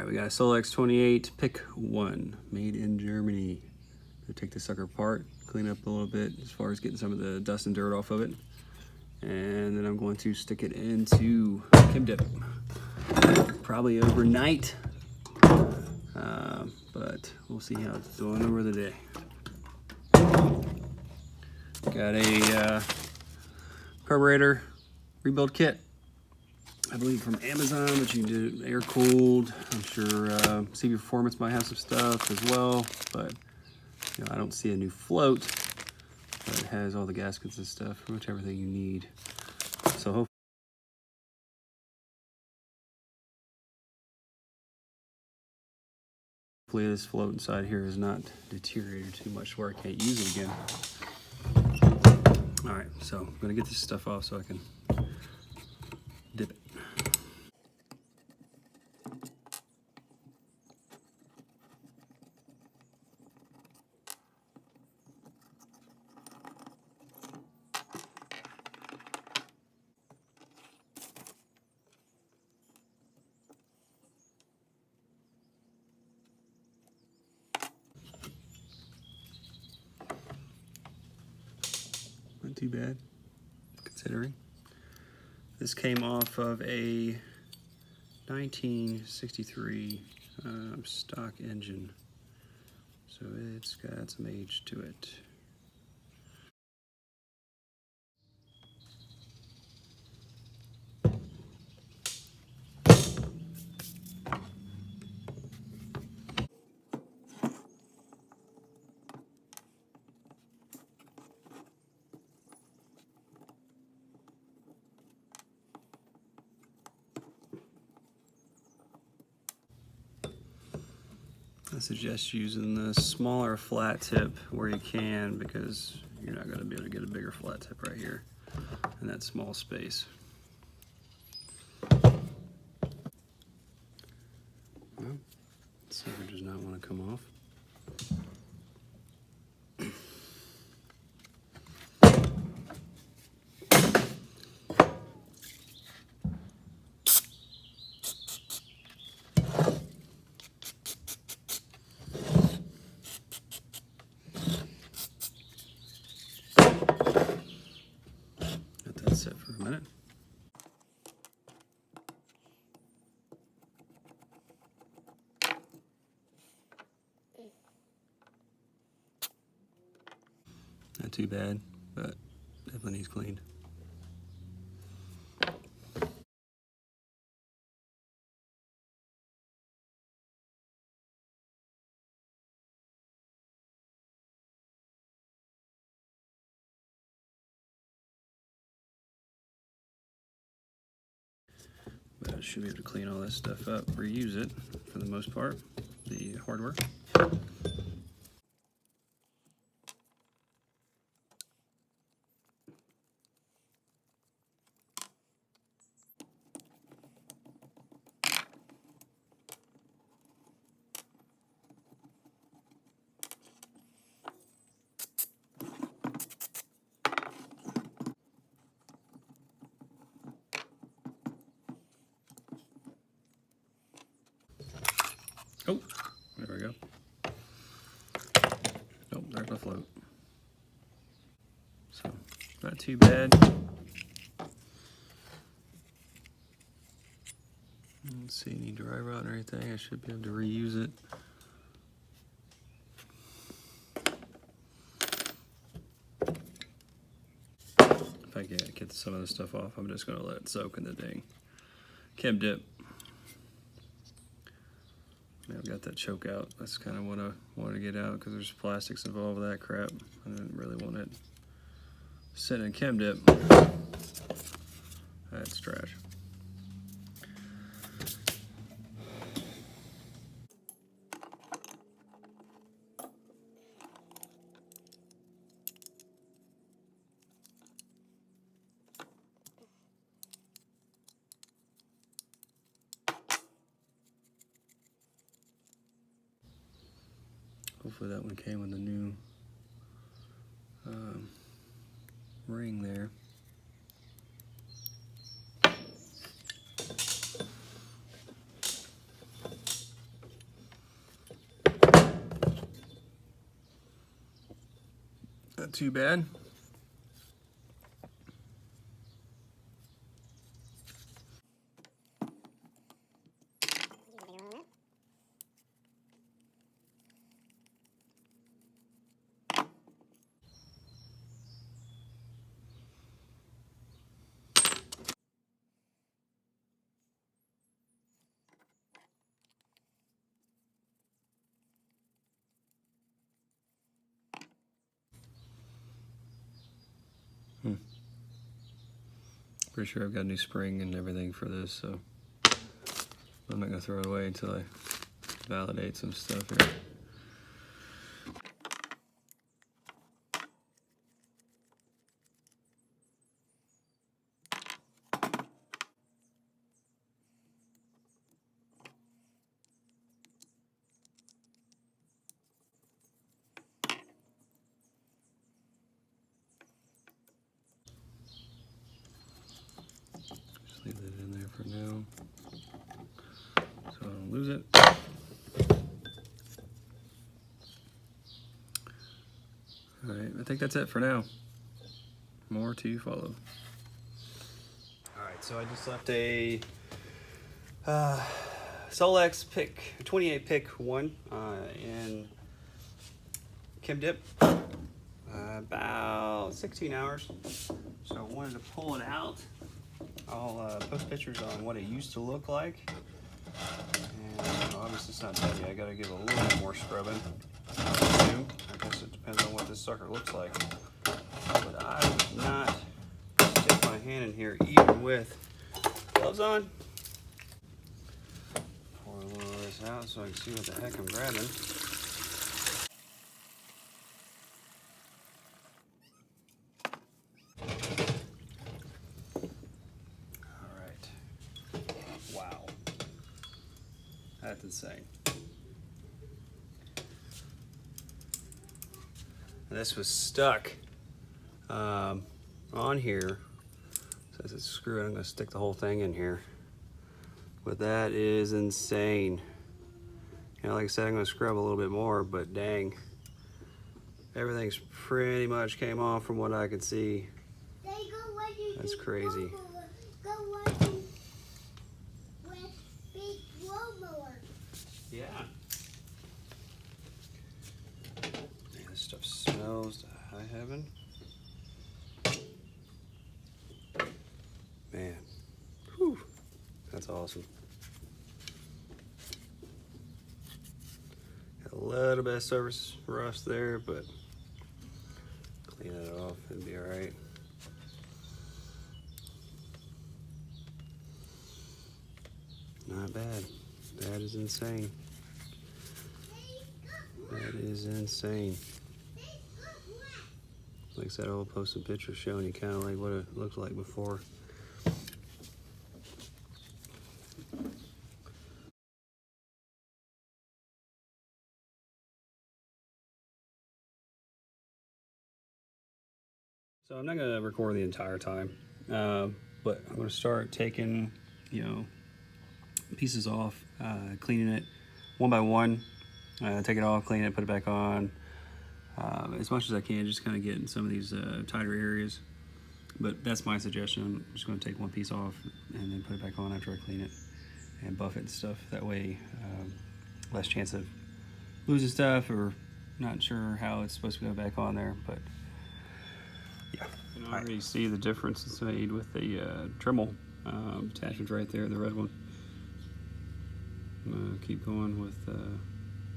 Alright, we got a Solex 28 pick 1, made in Germany. Gonna take this sucker apart, clean up a little bit as far as getting some of the dust and dirt off of it. And then I'm going to stick it into Chem Dip. Probably overnight, but we'll see how it's doing over the day. Got a carburetor rebuild kit, I believe from Amazon, but you can do air-cooled. I'm sure CV Performance might have some stuff as well, but you know, I don't see a new float, but it has all the gaskets and stuff, pretty much everything you need. So hopefully this float inside here is not deteriorated too much where I can't use it again. All right, so I'm gonna get this stuff off so I can dip it. Not too bad, considering. This came off of a 1963 stock engine, so it's got some age to it. I suggest using the smaller flat tip where you can, because you're not going to be able to get a bigger flat tip right here in that small space. Well, sucker does not want to come off. Sit for a minute. Not too bad, but definitely needs cleaned. But I should be able to clean all this stuff up, reuse it for the most part, the hardware. Oh, there we go. Oh, there's my float. So, not too bad. Don't see any dry rot or anything. I should be able to reuse it. If I can't get some of this stuff off, I'm just going to let it soak in the dang Chem Dip. I've got that choke out. That's kind of what I wanted to get out, because there's plastics involved with that crap. I didn't really want it sitting in Chem Dip. That's trash. Hopefully that one came with a new ring there. Not too bad. Pretty sure I've got a new spring and everything for this, so I'm not gonna throw it away until I validate some stuff here. Leave that in there for now, so I don't lose it. Alright, I think that's it for now. More to follow. Alright, so I just left a Solex PICT, 28 PICT 1 in Chem Dip. About 16 hours. So I wanted to pull it out. I'll post pictures on what it used to look like. And obviously it's not done yet. I gotta give a little bit more scrubbing. I guess it depends on what this sucker looks like. But I would not stick my hand in here even with gloves on. Pour a little of this out so I can see what the heck I'm grabbing. That's insane. This was stuck on here. Says it's screwed. I'm going to stick the whole thing in here. But that is insane. You know, like I said, I'm going to scrub a little bit more, but dang. Everything's pretty much came off from what I could see. That's crazy. Yeah. Man, this stuff smells to high heaven. Man. Whew. That's awesome. Got a little bit of surface rust there, but clean it off, it'll be alright. Not bad. That is insane. That is insane. Like I said, I'll post some pictures showing you kind of like what it looked like before. So I'm not going to record the entire time, but I'm going to start taking, you know, pieces off, cleaning it one by one, take it off, clean it, put it back on, as much as I can, just kind of get in some of these tighter areas. But that's my suggestion. I'm just going to take one piece off and then put it back on after I clean it and buff it and stuff. That way, less chance of losing stuff or not sure how it's supposed to go back on there. But yeah, you can already see the difference it's made with the Dremel attachment right there, the red one. I'm gonna keep going with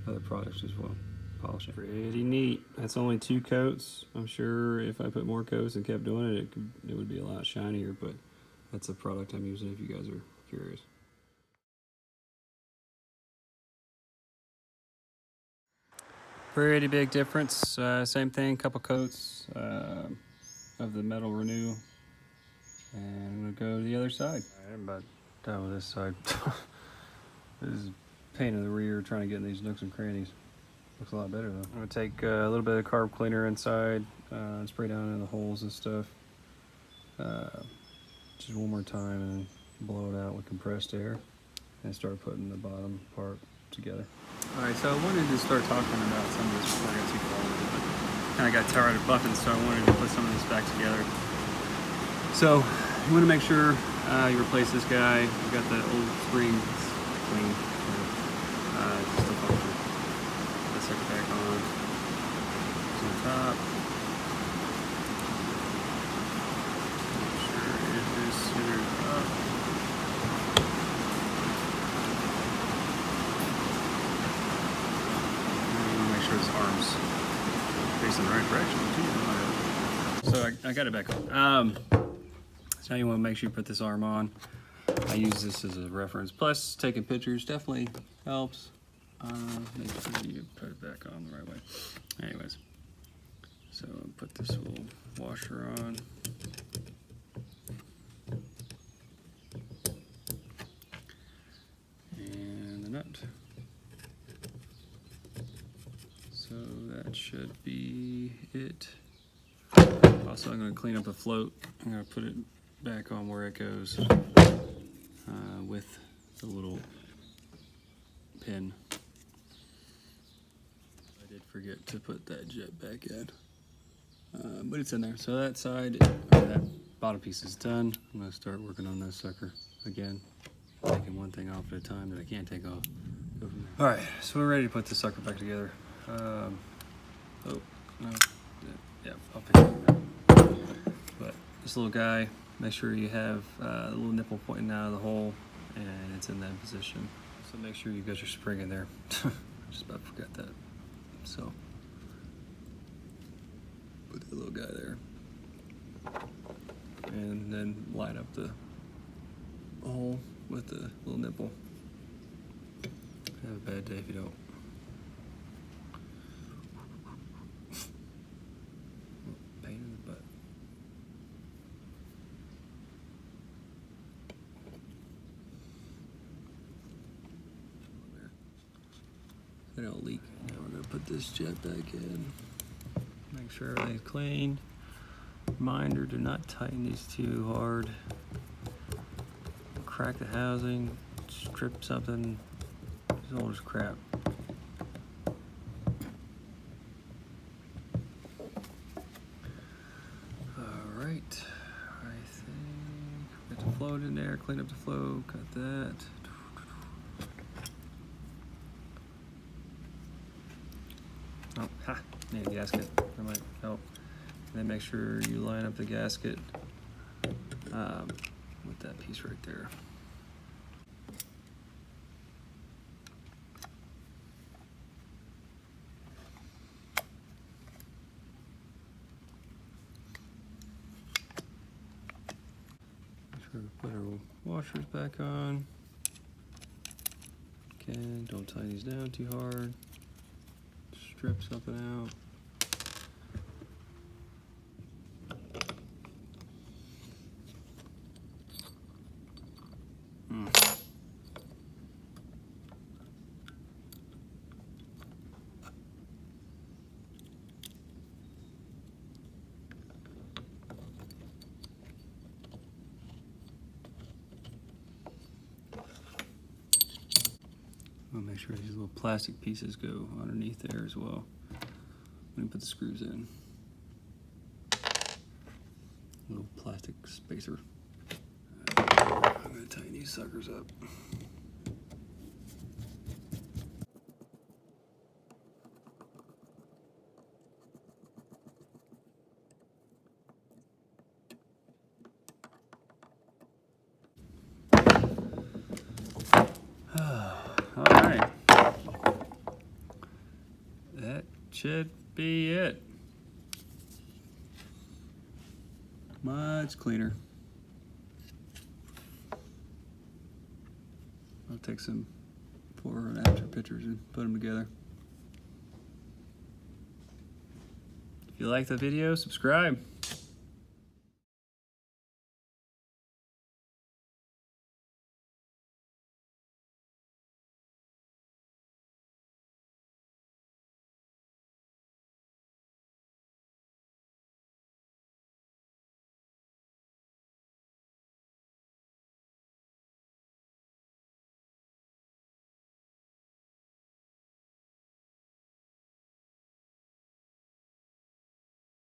other products as well. Polish it. Pretty neat. That's only 2 coats. I'm sure if I put more coats and kept doing it, it would be a lot shinier, but that's a product I'm using if you guys are curious. Pretty big difference. Same thing, couple coats of the metal renew. And I'm gonna go to the other side. All right, I'm about done with this side. This is pain in the rear trying to get in these nooks and crannies. Looks a lot better though. I'm gonna take a little bit of carb cleaner inside, and spray down in the holes and stuff. Just one more time and then blow it out with compressed air and start putting the bottom part together. All right, so I wanted to start talking about some of this before I got too far with it. kind of got tired of buffing, so I wanted to put some of this back together. So you want to make sure you replace this guy. You've got the old spring, it's clean, just a function. Put the sucker back on. It's on top. Make sure it is centered up. And make sure his arms facing the right direction too. So I got it back on. So now you want to make sure you put this arm on. I use this as a reference. Plus, taking pictures definitely helps. Make sure you put it back on the right way. Anyways, so put this little washer on. And the nut. So that should be it. Also, I'm going to clean up the float. I'm going to put it back on where it goes with the little pin. I did forget to put that jet back in, but it's in there. So that side, that bottom piece is done. I'm going to start working on this sucker again, taking one thing off at a time that I can't take off. All right, so we're ready to put this sucker back together. Oh no, yeah, I'll pick it up. But this little guy, make sure you have the little nipple pointing out of the hole and it's in that position. So make sure you've got your spring in there. Just about forgot that. So put the little guy there. And then line up the hole with the little nipple. Have a bad day if you don't. Pain in the butt. They don't leak. Now we're going to put this jet back in. Make sure everything's clean. Reminder, do not tighten these too hard. Crack the housing, strip something. It's all just crap. Alright, I think we got the float in there, clean up the flow, cut that. Oh, ha, need a gasket. I might help. And then make sure you line up the gasket with that piece right there. Make sure we put our washers back on. Okay, don't tie these down too hard. Strip something out. I'll make sure these little plastic pieces go underneath there as well when you put the screws in. Little plastic spacer. I'm going to tighten these suckers up. All right. That should be it. Much cleaner. I'll take some before and after pictures and put them together. If you like the video, subscribe.